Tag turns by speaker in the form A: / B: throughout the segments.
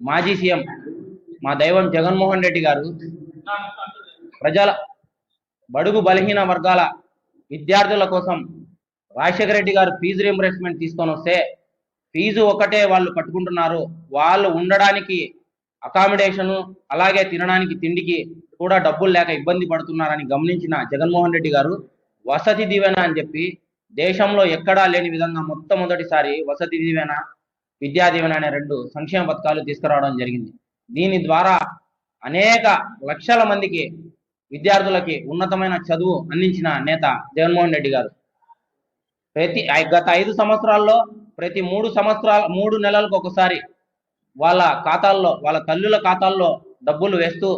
A: మాజీ సీఎం మా దైవం జగన్మోహన్ రెడ్డి గారు ప్రజల బడుగు బలహీన వర్గాల విద్యార్థుల కోసం రాజశేఖర రెడ్డి గారు ఫీజు రీంబర్స్మెంట్ తీసుకొని వస్తే ఫీజు ఒకటే వాళ్ళు కట్టుకుంటున్నారు, వాళ్ళు ఉండడానికి అకామిడేషను అలాగే తినడానికి తిండికి కూడా డబ్బులు లేక ఇబ్బంది పడుతున్నారని గమనించిన జగన్మోహన్ రెడ్డి గారు వసతి దీవెన అని చెప్పి దేశంలో ఎక్కడా లేని విధంగా మొట్టమొదటిసారి వసతి దీవెన, విద్యా దీవెన అనే రెండు సంక్షేమ పథకాలు తీసుకురావడం జరిగింది. దీని ద్వారా అనేక లక్షల మందికి విద్యార్థులకి ఉన్నతమైన చదువు అందించిన నేత జగన్మోహన్ రెడ్డి గారు. గత 5 సంవత్సరాల్లో ప్రతి 3 నెలలకు ఒకసారి వాళ్ళ ఖాతాల్లో, వాళ్ళ తల్లుల ఖాతాల్లో డబ్బులు వేస్తూ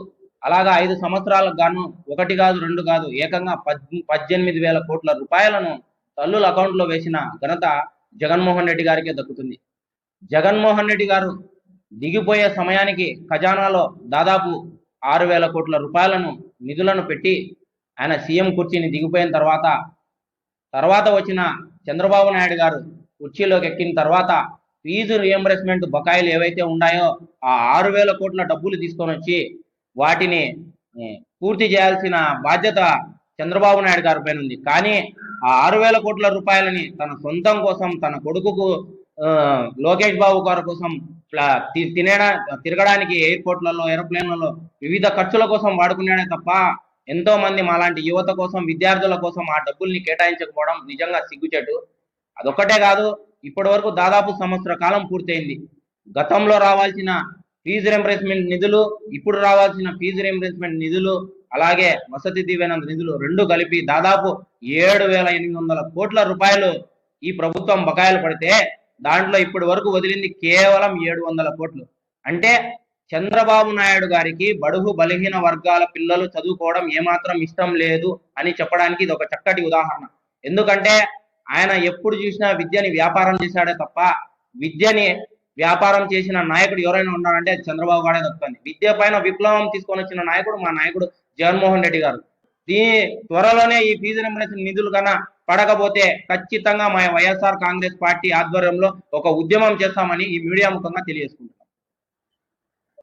A: అలాగా 5 సంవత్సరాలకు గాను 1 కాదు 2 కాదు ఏకంగా 18,000 కోట్ల రూపాయలను తల్లుల అకౌంట్లో వేసిన ఘనత జగన్మోహన్ రెడ్డి గారికే దక్కుతుంది. జగన్మోహన్ రెడ్డి గారు దిగిపోయే సమయానికి ఖజానాలో దాదాపు 6,000 కోట్ల రూపాయలను నిధులను పెట్టి ఆయన సీఎం కుర్చీని దిగిపోయిన తర్వాత వచ్చిన చంద్రబాబు నాయుడు గారు కుర్చీలోకి ఎక్కిన తర్వాత ఫీజు రియంబర్స్మెంట్ బకాయిలు ఏవైతే ఉన్నాయో ఆ 6,000 కోట్ల డబ్బులు తీసుకొని వచ్చి వాటిని పూర్తి చేయాల్సిన బాధ్యత చంద్రబాబు నాయుడు గారి పైన ఉంది. కానీ ఆ 6,000 కోట్ల రూపాయలని తన సొంతం కోసం, తన కొడుకుకు లోకేష్ బాబు గారి కోసం తిరగడానికి ఎయిర్పోర్ట్లలో, ఏరోప్లేన్లలో వివిధ ఖర్చుల కోసం వాడుకున్నాడే తప్ప ఎంతో మంది మాలాంటి యువత కోసం, విద్యార్థుల కోసం ఆ డబ్బుల్ని కేటాయించకపోవడం నిజంగా సిగ్గుచేటు. అదొక్కటే కాదు, ఇప్పటి వరకు దాదాపు సంవత్సర కాలం పూర్తయింది. గతంలో రావాల్సిన ఫీజు రింబర్స్మెంట్ నిధులు, ఇప్పుడు రావాల్సిన ఫీజు రింబర్స్మెంట్ నిధులు, అలాగే వసతి దీవెన నిధులు రెండు కలిపి దాదాపు 7,800 కోట్ల రూపాయలు ఈ ప్రభుత్వం బకాయిలు పడితే దాంట్లో ఇప్పటి వరకు వదిలింది కేవలం 700 కోట్లు. అంటే చంద్రబాబు నాయుడు గారికి బడుగు బలహీన వర్గాల పిల్లలు చదువుకోవడం ఏమాత్రం ఇష్టం లేదు అని చెప్పడానికి ఇది ఒక చక్కటి ఉదాహరణ. ఎందుకంటే ఆయన ఎప్పుడు చూసినా విద్యని వ్యాపారం చేశాడే తప్ప విద్యని వ్యాపారం చేసిన నాయకుడు ఎవరైనా ఉన్నారంటే అది చంద్రబాబు గారే దక్కుతుంది. విద్య పైన విప్లవం తీసుకొని వచ్చిన నాయకుడు మా నాయకుడు జగన్మోహన్ రెడ్డి గారు. త్వరలోనే ఈ ఫీజు రింబర్స్మెంట్ నిధులు కన్నా పడకపోతే ఖచ్చితంగా మా వైఎస్ఆర్ కాంగ్రెస్ పార్టీ ఆధ్వర్యంలో ఒక ఉద్యమం చేస్తామని ఈ మీడియా ముఖంగా తెలియజేసుకుంటాం.